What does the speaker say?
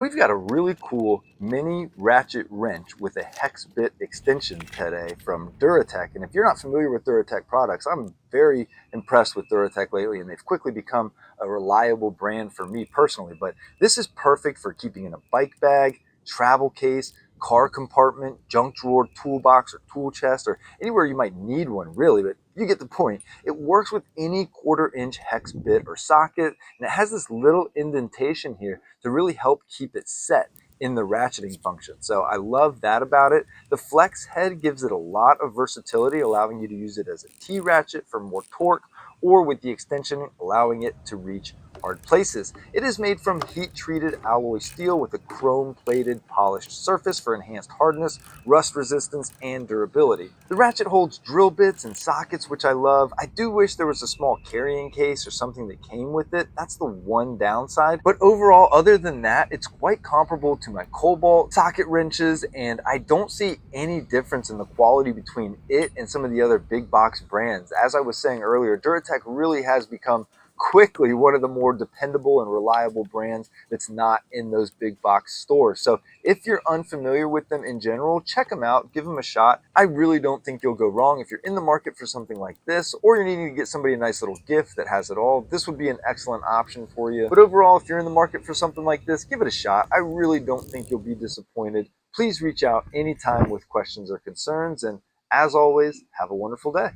We've got a really cool mini ratchet wrench with a hex bit extension today from DURATECH. And if you're not familiar with DURATECH products, I'm very impressed with DURATECH lately, and they've quickly become a reliable brand for me personally. But this is perfect for keeping in a bike bag, travel case, car compartment, junk drawer, toolbox, or tool chest, or anywhere you might need one, really. But you get the point. It works with any 1/4 inch hex bit or socket, and it has this little indentation here to really help keep it set in the ratcheting function. So I love that about it. The flex head gives it a lot of versatility, allowing you to use it as a T-ratchet for more torque, or with the extension allowing it to reach hard places. It is made from heat-treated alloy steel with a chrome-plated polished surface for enhanced hardness, rust resistance, and durability. The ratchet holds drill bits and sockets, which I love. I do wish there was a small carrying case or something that came with it. That's the one downside. But overall, other than that, it's quite comparable to my Cobalt socket wrenches, and I don't see any difference in the quality between it and some of the other big box brands. As I was saying earlier, DuraTech really has become quickly one of the more dependable and reliable brands that's not in those big box stores. So if you're unfamiliar with them in general, check them out, give them a shot. I really don't think you'll go wrong. If you're in the market for something like this, or you're needing to get somebody a nice little gift that has it all, this would be an excellent option for you. But overall, if you're in the market for something like this, give it a shot. I really don't think you'll be disappointed. Please reach out anytime with questions or concerns, and as always, have a wonderful day.